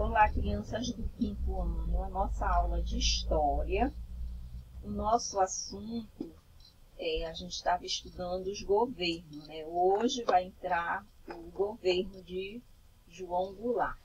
Olá, crianças do 5º ano, a nossa aula de História. O nosso assunto a gente estava estudando os governos, né? Hoje vai entrar o governo de João Goulart,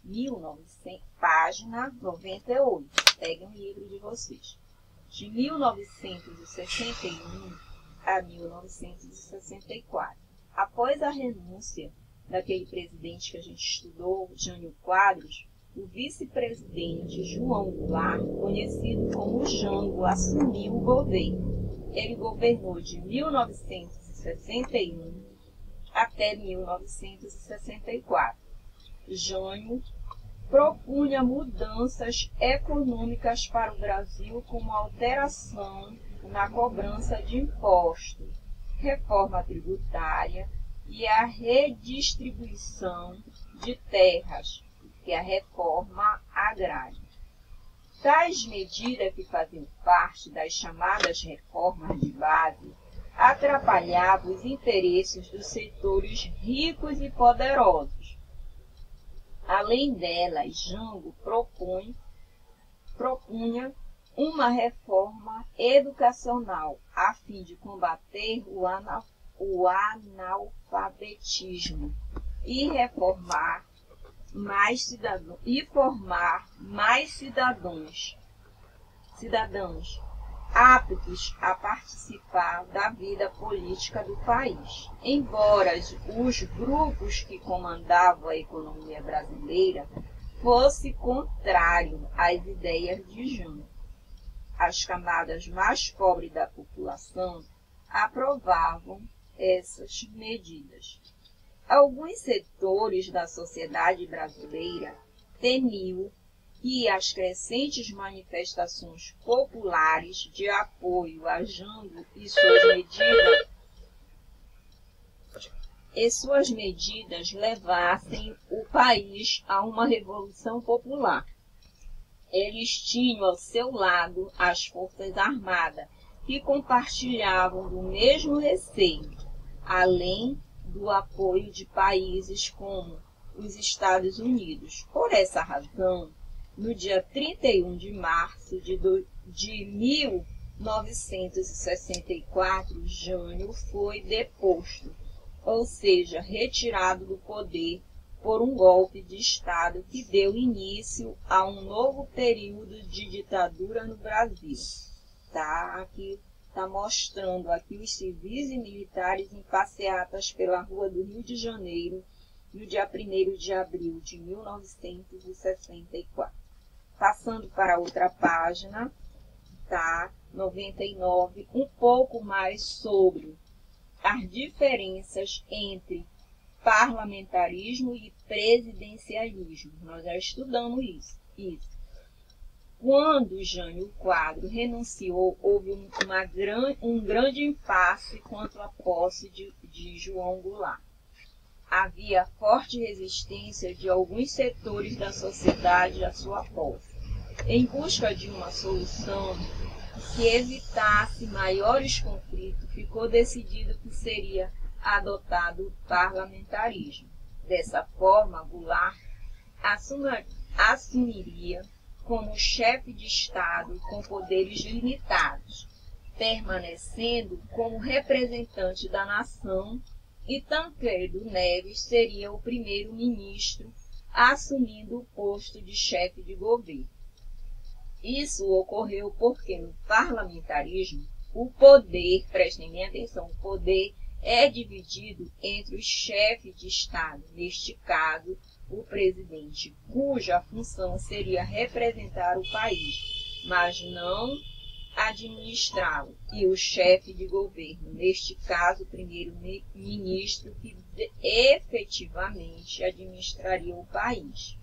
1900, página 98. Peguem o livro de vocês. De 1961 a 1964. Após a renúncia daquele presidente que a gente estudou, Jânio Quadros, o vice-presidente João Goulart, conhecido como Jango, assumiu o governo. Ele governou de 1961 até 1964. Jânio propunha mudanças econômicas para o Brasil, como alteração na cobrança de impostos, reforma tributária e a redistribuição de terras, que é a reforma agrária. Tais medidas, que faziam parte das chamadas reformas de base, atrapalhavam os interesses dos setores ricos e poderosos. Além delas, Jango propunha uma reforma educacional a fim de combater o analfabetismo e formar mais cidadãos aptos a participar da vida política do país. Embora os grupos que comandavam a economia brasileira fossem contrários às ideias de Jango, as camadas mais pobres da população aprovavam essas medidas. Alguns setores da sociedade brasileira temiam que as crescentes manifestações populares de apoio a Jango e suas medidas levassem o país a uma revolução popular. Eles tinham ao seu lado as Forças Armadas, que compartilhavam do mesmo receio, além do apoio de países como os Estados Unidos. Por essa razão, no dia 31 de março de 1964, Jânio foi deposto, ou seja, retirado do poder por um golpe de Estado que deu início a um novo período de ditadura no Brasil. Aqui está mostrando aqui os civis e militares em passeatas pela rua do Rio de Janeiro no dia 1º de abril de 1964. Passando para outra página, 99, um pouco mais sobre as diferenças entre parlamentarismo e presidencialismo. Nós já estudamos isso. Quando Jânio Quadros renunciou, houve um grande impasse quanto à posse de João Goulart. Havia forte resistência de alguns setores da sociedade à sua posse. Em busca de uma solução que evitasse maiores conflitos, ficou decidido que seria adotado o parlamentarismo. Dessa forma, Goulart assumiria como chefe de Estado com poderes limitados, permanecendo como representante da nação, e Tancredo Neves seria o primeiro-ministro, assumindo o posto de chefe de governo. Isso ocorreu porque no parlamentarismo o poder, prestem bem atenção, o poder é dividido entre os chefes de Estado, neste caso, o presidente, cuja função seria representar o país, mas não administrá-lo, e o chefe de governo, neste caso, o primeiro-ministro, que efetivamente administraria o país.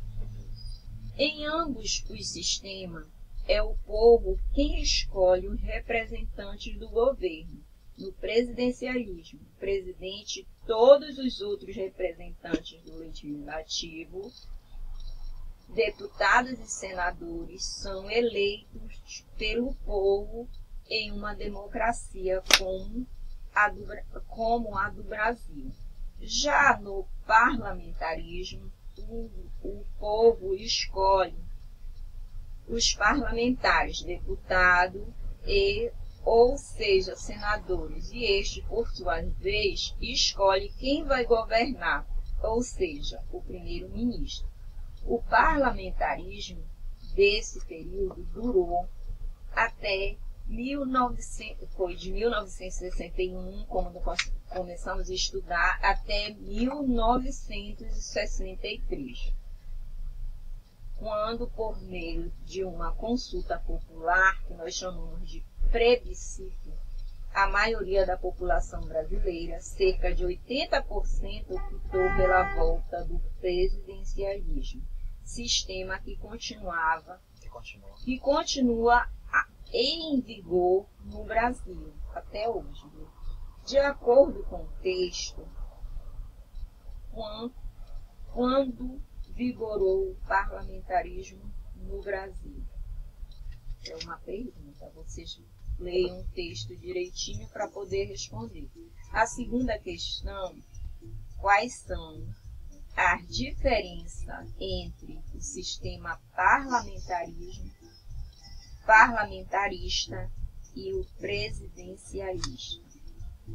Em ambos os sistemas, é o povo quem escolhe os representantes do governo. No presidencialismo, o presidente e todos os outros representantes do legislativo, deputados e senadores, são eleitos pelo povo em uma democracia como a do Brasil. Já no parlamentarismo, o o povo escolhe os parlamentares, deputados ou seja, senadores, e este, por sua vez, escolhe quem vai governar, ou seja, o primeiro-ministro. O parlamentarismo desse período durou até foi de 1961, como nós começamos a estudar, até 1963, quando, por meio de uma consulta popular, que nós chamamos de plebiscito, a maioria da população brasileira, cerca de 80%, optou pela volta do presidencialismo, sistema que continua em vigor no Brasil até hoje. De acordo com o texto, quando vigorou o parlamentarismo no Brasil? É uma pergunta, vocês leiam o texto direitinho para poder responder. A segunda questão, quais são as diferenças entre o sistema parlamentarista e o presidencialista?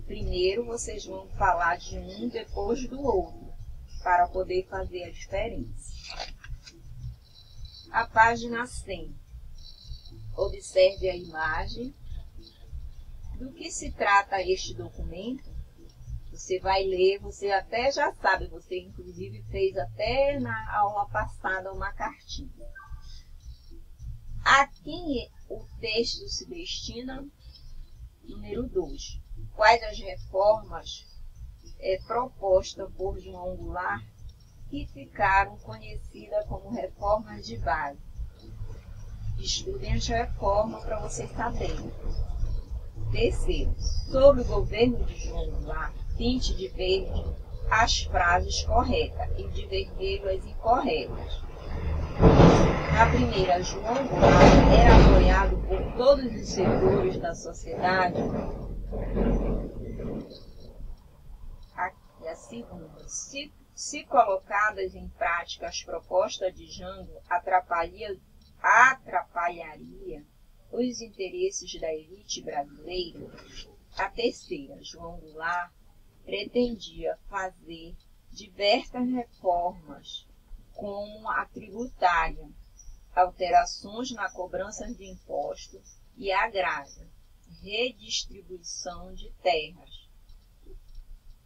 Primeiro, vocês vão falar de um depois do outro, para poder fazer a diferença. A página 100. Observe a imagem. Do que se trata este documento? Você vai ler, você até já sabe, você inclusive fez até na aula passada uma cartinha. A quem o texto se destina? Número 2. Quais as reformas propostas por João Goulart que ficaram conhecidas como reformas de base? Estudem as reformas para vocês saberem. Terceiro, sobre o governo de João Goulart, pinte de verde as frases corretas e de vermelho as incorretas. Na primeira, João Goulart era apoiado por todos os setores da sociedade. E a segunda, se colocadas em prática as propostas de Jango, atrapalharia os interesses da elite brasileira. A terceira, João Goulart pretendia fazer diversas reformas, como a tributária, alterações na cobrança de impostos e agrária, redistribuição de terras.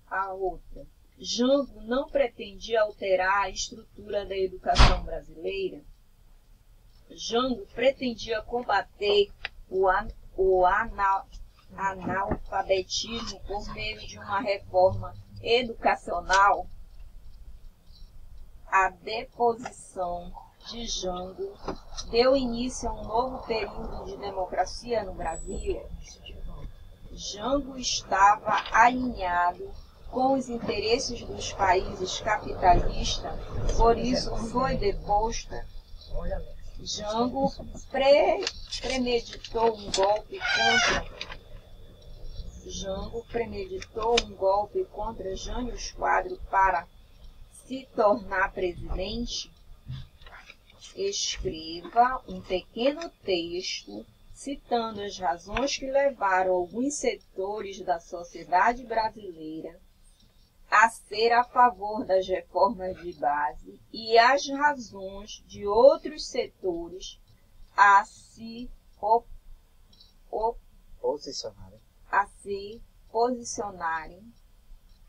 A outra, Jango não pretendia alterar a estrutura da educação brasileira. Jango pretendia combater o analfabetismo por meio de uma reforma educacional. A deposição de Jango deu início a um novo período de democracia no Brasil. Jango estava alinhado com os interesses dos países capitalistas, por isso foi deposto. Jango premeditou um golpe contra Jânio Quadros para se tornar presidente. Escreva um pequeno texto citando as razões que levaram alguns setores da sociedade brasileira a ser a favor das reformas de base e as razões de outros setores a se posicionarem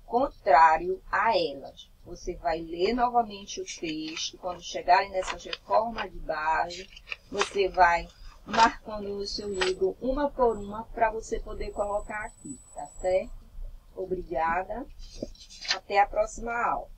contrário a elas. Você vai ler novamente o texto. Quando chegarem nessas reformas de base, você vai marcando no seu livro uma por uma para você poder colocar aqui, tá certo? Obrigada. Até a próxima aula.